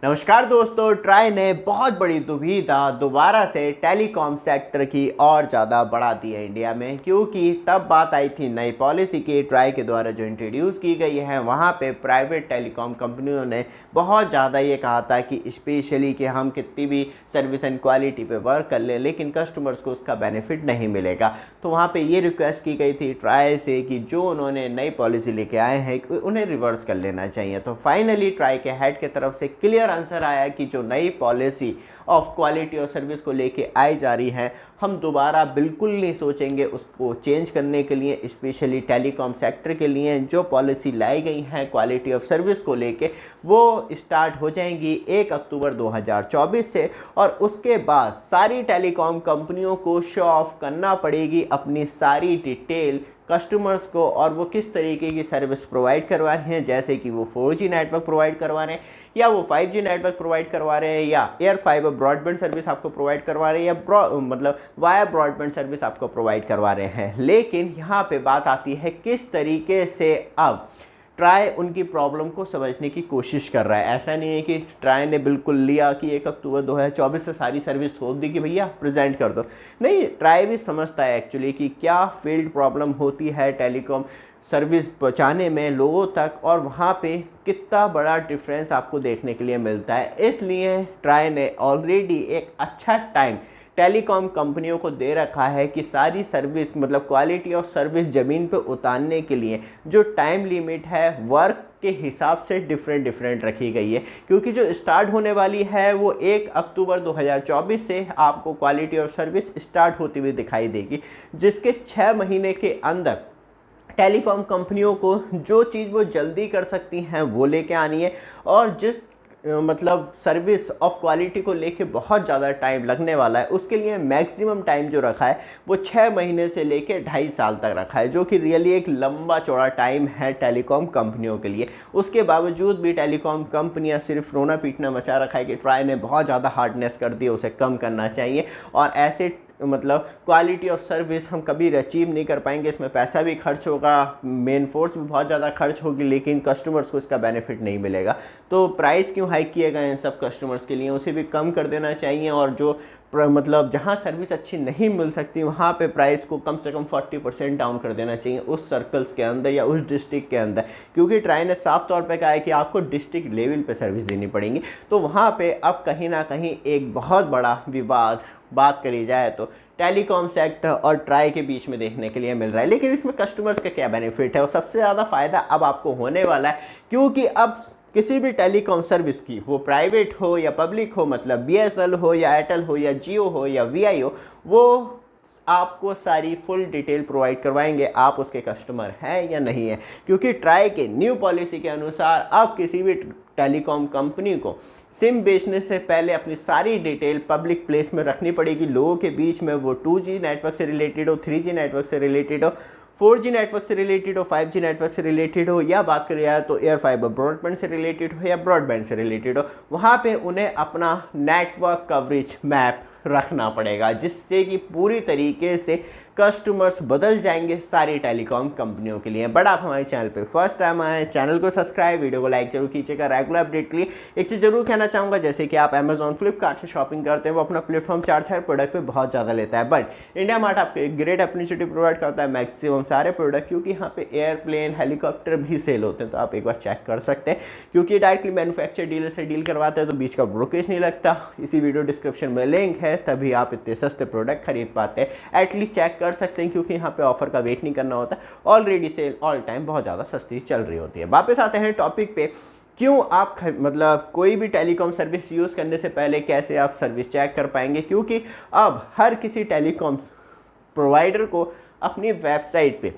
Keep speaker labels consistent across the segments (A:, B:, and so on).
A: नमस्कार दोस्तों, ट्राई ने बहुत बड़ी दुविधा दोबारा से टेलीकॉम सेक्टर की और ज़्यादा बढ़ा दी है इंडिया में, क्योंकि तब बात आई थी नई पॉलिसी की ट्राई के द्वारा जो इंट्रोड्यूस की गई है। वहाँ पे प्राइवेट टेलीकॉम कंपनियों ने बहुत ज़्यादा ये कहा था कि स्पेशली कि हम कितनी भी सर्विस एंड क्वालिटी पे वर्क कर लें लेकिन कस्टमर्स को उसका बेनिफिट नहीं मिलेगा। तो वहाँ पे ये रिक्वेस्ट की गई थी ट्राई से कि जो उन्होंने नई पॉलिसी लेके आए हैं उन्हें रिवर्स कर लेना चाहिए। तो फाइनली ट्राई के हेड की तरफ से क्लियर आंसर आया कि जो नई पॉलिसी ऑफ क्वालिटी और सर्विस को लेके आई जा रही है, हम दोबारा बिल्कुल नहीं सोचेंगे उसको चेंज करने के लिए। स्पेशली टेलीकॉम सेक्टर के लिए जो पॉलिसी लाई गई है क्वालिटी ऑफ सर्विस को लेके, वो स्टार्ट हो जाएंगी 1 अक्टूबर 2024 से। और उसके बाद सारी टेलीकॉम कंपनियों को शो ऑफ करना पड़ेगी अपनी सारी डिटेल कस्टमर्स को, और वो किस तरीके की सर्विस प्रोवाइड करवा रहे हैं, जैसे कि वो 4G नेटवर्क प्रोवाइड करवा रहे हैं या वो 5G नेटवर्क प्रोवाइड करवा रहे हैं या एयर फाइबर ब्रॉडबैंड सर्विस आपको प्रोवाइड करवा रहे हैं या मतलब वाया ब्रॉडबैंड सर्विस आपको प्रोवाइड करवा रहे हैं। लेकिन यहाँ पे बात आती है किस तरीके से अब ट्राई उनकी प्रॉब्लम को समझने की कोशिश कर रहा है। ऐसा नहीं है कि ट्राई ने बिल्कुल लिया कि 1 अक्टूबर 2024 से सारी सर्विस थोप दी कि भैया प्रेजेंट कर दो। नहीं, ट्राई भी समझता है एक्चुअली कि क्या फील्ड प्रॉब्लम होती है टेलीकॉम सर्विस पहुंचाने में लोगों तक, और वहाँ पे कितना बड़ा डिफरेंस आपको देखने के लिए मिलता है। इसलिए ट्राई ने ऑलरेडी एक अच्छा टाइम टेलीकॉम कंपनियों को दे रखा है कि सारी सर्विस मतलब क्वालिटी ऑफ सर्विस ज़मीन पे उतारने के लिए जो टाइम लिमिट है वर्क के हिसाब से डिफरेंट रखी गई है। क्योंकि जो स्टार्ट होने वाली है वो 1 अक्टूबर 2024 से आपको क्वालिटी ऑफ सर्विस स्टार्ट होती हुई दिखाई देगी, जिसके 6 महीने के अंदर टेलीकॉम कंपनियों को जो चीज़ वो जल्दी कर सकती हैं वो लेके आनी है। और जिस मतलब सर्विस ऑफ क्वालिटी को लेके बहुत ज़्यादा टाइम लगने वाला है, उसके लिए मैक्सिमम टाइम जो रखा है वो 6 महीने से लेके 2.5 साल तक रखा है, जो कि रियली एक लंबा चौड़ा टाइम है टेलीकॉम कंपनियों के लिए। उसके बावजूद भी टेलीकॉम कंपनियां सिर्फ रोना पीटना मचा रखा है कि ट्राई ने बहुत ज़्यादा हार्डनेस कर दी, उसे कम करना चाहिए। और ऐसे मतलब क्वालिटी ऑफ सर्विस हम कभी अचीव नहीं कर पाएंगे, इसमें पैसा भी खर्च होगा, मेन फोर्स भी बहुत ज़्यादा खर्च होगी, लेकिन कस्टमर्स को इसका बेनिफिट नहीं मिलेगा। तो प्राइस क्यों हाइक किए गए हैं सब कस्टमर्स के लिए, उसे भी कम कर देना चाहिए। और जो मतलब जहाँ सर्विस अच्छी नहीं मिल सकती वहाँ पे प्राइस को कम से कम 40% डाउन कर देना चाहिए उस सर्कल्स के अंदर या उस डिस्ट्रिक्ट के अंदर। क्योंकि ट्राई ने साफ तौर पे कहा है कि आपको डिस्ट्रिक्ट लेवल पे सर्विस देनी पड़ेगी। तो वहाँ पे अब कहीं ना कहीं एक बहुत बड़ा विवाद बात करी जाए तो टेलीकॉम सेक्टर और ट्राई के बीच में देखने के लिए मिल रहा है। लेकिन इसमें कस्टमर्स का क्या बेनिफिट है, और सबसे ज़्यादा फ़ायदा अब आपको होने वाला है। क्योंकि अब किसी भी टेलीकॉम सर्विस की, वो प्राइवेट हो या पब्लिक हो, मतलब BSNL हो या एयरटेल हो या जियो हो या VI हो, वो आपको सारी फुल डिटेल प्रोवाइड करवाएंगे आप उसके कस्टमर हैं या नहीं है। क्योंकि ट्राई के न्यू पॉलिसी के अनुसार अब किसी भी टेलीकॉम कंपनी को सिम बेचने से पहले अपनी सारी डिटेल पब्लिक प्लेस में रखनी पड़ेगी लोगों के बीच में, वो 2G नेटवर्क से रिलेटेड हो, 3G नेटवर्क से रिलेटेड हो, 4G नेटवर्क से रिलेटेड हो, 5G नेटवर्क से रिलेटेड हो, या बात करें जाए तो एयर फाइबर ब्रॉडबैंड से रिलेटेड हो या ब्रॉडबैंड से रिलेटेड हो। वहाँ पे उन्हें अपना नेटवर्क कवरेज मैप रखना पड़ेगा, जिससे कि पूरी तरीके से कस्टमर्स बदल जाएंगे सारी टेलीकॉम कंपनियों के लिए। बट आप हमारे चैनल पे फर्स्ट टाइम आए, चैनल को सब्सक्राइब, वीडियो को लाइक जरूर कीजिएगा। रेगुलर अपडेट के लिए एक चीज़ जरूर कहना चाहूँगा, जैसे कि आप अमेजॉन फ्लिपकार्ट से शॉपिंग करते हैं, वो अपना प्लेटफॉर्म चार्ज हर प्रोडक्ट पे बहुत ज़्यादा लेता है। बट इंडिया मार्ट आपको एक ग्रेट अपॉर्चुनिटी प्रोवाइड करता है मैक्सिमम सारे प्रोडक्ट, क्योंकि यहाँ पे एयरप्लेन हेलीकॉप्टर भी सेल होते हैं। तो आप एक बार चेक कर सकते हैं, क्योंकि डायरेक्टली मैन्युफैक्चर डीलर से डील करवाते हैं तो बीच का ब्रोकेज नहीं लगता। इसी वीडियो डिस्क्रिप्शन में लिंक है, तभी आप इतने सस्ते प्रोडक्ट खरीद पाते हैं। एटलीस्ट चेक कर सकते हैं, क्योंकि यहाँ पे ऑफर का वेट नहीं करना होता। ऑलरेडी सेल ऑल टाइम बहुत ज़्यादा सस्ती चल रही होती है। वापस आते हैं टॉपिक पे, क्यों आप मतलब कोई भी टेलीकॉम सर्विस यूज़ करने से पहले कैसे आप सर्विस चेक कर पाएंगे। क्योंकि अब हर किसी टेलीकॉम प्रोवाइडर को अपनी वेबसाइट पे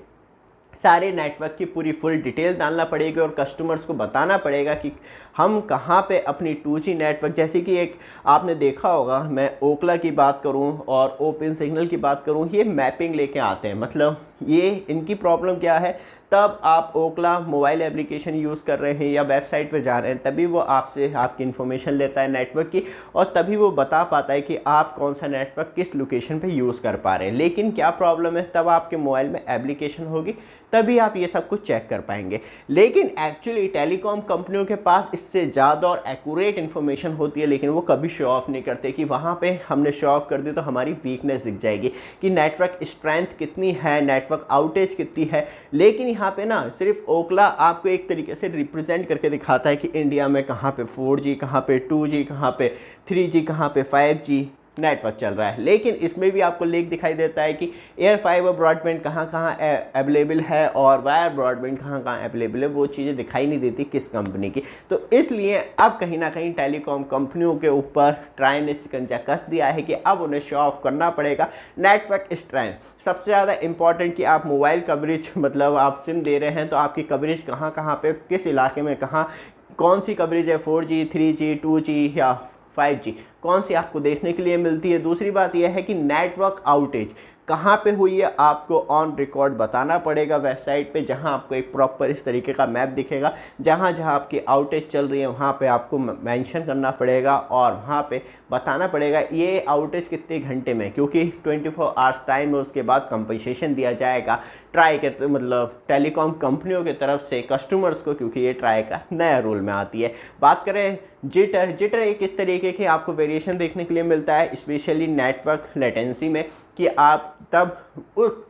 A: सारे नेटवर्क की पूरी फुल डिटेल डालना पड़ेगी और कस्टमर्स को बताना पड़ेगा कि हम कहाँ पे अपनी 2G नेटवर्क, जैसे कि एक आपने देखा होगा, मैं ओकला की बात करूँ और ओपन सिग्नल की बात करूँ, ये मैपिंग लेके आते हैं। मतलब ये इनकी प्रॉब्लम क्या है, तब आप ओकला मोबाइल एप्लीकेशन यूज़ कर रहे हैं या वेबसाइट पे जा रहे हैं तभी वो आपसे आपकी इन्फॉर्मेशन लेता है नेटवर्क की, और तभी वो बता पाता है कि आप कौन सा नेटवर्क किस लोकेशन पे यूज़ कर पा रहे हैं। लेकिन क्या प्रॉब्लम है, तब आपके मोबाइल में एप्लीकेशन होगी तभी आप ये सब कुछ चेक कर पाएंगे। लेकिन एक्चुअली टेलीकॉम कंपनियों के पास इससे ज़्यादा और एक्यूरेट इन्फॉर्मेशन होती है, लेकिन वो कभी शो ऑफ नहीं करते कि वहाँ पे हमने शो ऑफ कर दी तो हमारी वीकनेस दिख जाएगी कि नेटवर्क स्ट्रेंथ कितनी है, नेटवर्क आउटेज कितनी है। लेकिन यहाँ पे ना सिर्फ ओकला आपको एक तरीके से रिप्रेजेंट करके दिखाता है कि इंडिया में कहाँ पे 4G, कहाँ पे 2G, कहाँ पे 3G, कहाँ पे 5G नेटवर्क चल रहा है। लेकिन इसमें भी आपको लिंक दिखाई देता है कि एयर फाइबर ब्रॉडबैंड कहाँ कहाँ अवेलेबल है और वायर ब्रॉडबैंड कहाँ कहाँ अवेलेबल है, वो चीज़ें दिखाई नहीं देती किस कंपनी की। तो इसलिए अब कहीं ना कहीं टेलीकॉम कंपनियों के ऊपर ट्राई ने शिकंजा कस दिया है कि अब उन्हें शो ऑफ करना पड़ेगा नेटवर्क स्ट्रेंथ। सबसे ज़्यादा इंपॉर्टेंट कि आप मोबाइल कवरेज, मतलब आप सिम दे रहे हैं तो आपकी कवरेज कहाँ कहाँ पे, किस इलाके में कहाँ कौन सी कवरेज है, 4G, 3G, 2G या 5G कौन सी आपको देखने के लिए मिलती है। दूसरी बात यह है कि नेटवर्क आउटेज कहाँ पे हुई है आपको ऑन रिकॉर्ड बताना पड़ेगा वेबसाइट पे, जहाँ आपको एक प्रॉपर इस तरीके का मैप दिखेगा, जहाँ जहाँ आपकी आउटेज चल रही है वहाँ पे आपको मेंशन करना पड़ेगा और वहाँ पे बताना पड़ेगा ये आउटेज कितने घंटे में, क्योंकि 24 आवर्स टाइम है, उसके बाद कंपनसेशन दिया जाएगा ट्राई के मतलब टेलीकॉम कंपनियों की तरफ से कस्टमर्स को, क्योंकि ये ट्राई का नया रूल में आती है। बात करें जिटर एक इस तरीके के आपको वेरिएशन देखने के लिए मिलता है स्पेशली नेटवर्क लेटेंसी में, कि आप तब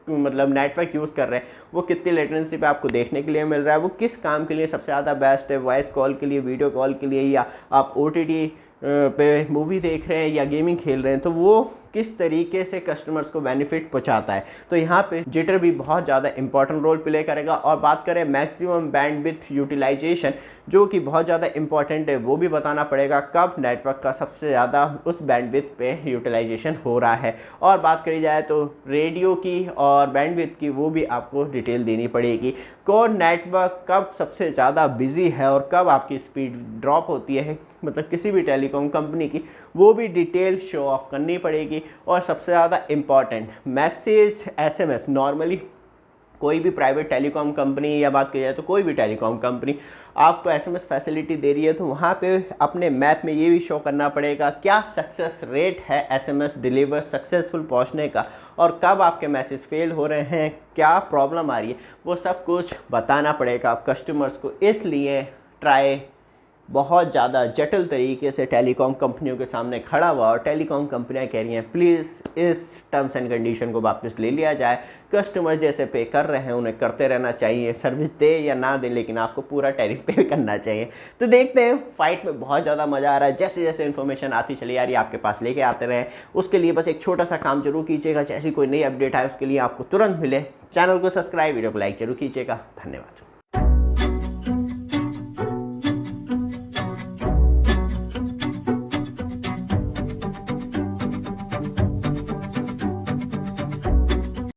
A: मतलब नेटवर्क यूज़ कर रहे हैं वो कितनी लेटेंसी पे आपको देखने के लिए मिल रहा है, वो किस काम के लिए सबसे ज़्यादा बेस्ट है, वॉइस कॉल के लिए, वीडियो कॉल के लिए, या आप OTT पे मूवी देख रहे हैं या गेमिंग खेल रहे हैं, तो वो किस तरीके से कस्टमर्स को बेनिफिट पहुंचाता है। तो यहाँ पे जिटर भी बहुत ज़्यादा इंपॉर्टेंट रोल प्ले करेगा। और बात करें मैक्सिमम बैंडविड्थ यूटिलाइजेशन, जो कि बहुत ज़्यादा इंपॉर्टेंट है, वो भी बताना पड़ेगा कब नेटवर्क का सबसे ज़्यादा उस बैंडविड्थ पे यूटिलाइजेशन हो रहा है। और बात करी जाए तो रेडियो की और बैंडविड्थ की, वो भी आपको डिटेल देनी पड़ेगी। कौन नेटवर्क कब सबसे ज़्यादा बिजी है और कब आपकी स्पीड ड्रॉप होती है, मतलब किसी भी टेलीकॉम कंपनी की, वो भी डिटेल शो ऑफ करनी पड़ेगी। और सबसे ज़्यादा इम्पॉर्टेंट मैसेज SMS, नॉर्मली कोई भी प्राइवेट टेलीकॉम कंपनी या बात की जाए तो कोई भी टेलीकॉम कंपनी आपको SMS फैसिलिटी दे रही है, तो वहाँ पे अपने मैप में ये भी शो करना पड़ेगा क्या सक्सेस रेट है SMS डिलीवर सक्सेसफुल पहुँचने का, और कब आपके मैसेज फेल हो रहे हैं, क्या प्रॉब्लम आ रही है, वो सब कुछ बताना पड़ेगा आप कस्टमर्स को। इसलिए ट्राई बहुत ज़्यादा जटिल तरीके से टेलीकॉम कंपनियों के सामने खड़ा हुआ और टेलीकॉम कंपनियां कह रही हैं प्लीज़ इस टर्म्स एंड कंडीशन को वापस ले लिया जाए। कस्टमर जैसे पे कर रहे हैं उन्हें करते रहना चाहिए, सर्विस दे या ना दे, लेकिन आपको पूरा टैरिफ पे करना चाहिए। तो देखते हैं, फाइट में बहुत ज़्यादा मज़ा आ रहा है। जैसे जैसे इन्फॉर्मेशन आती चली आ रही है आपके पास लेके आते रहें। उसके लिए बस एक छोटा सा काम जरूर कीजिएगा, जैसी कोई नई अपडेट आए उसके लिए आपको तुरंत मिले। चैनल को सब्सक्राइब, वीडियो को लाइक जरूर कीजिएगा। धन्यवाद।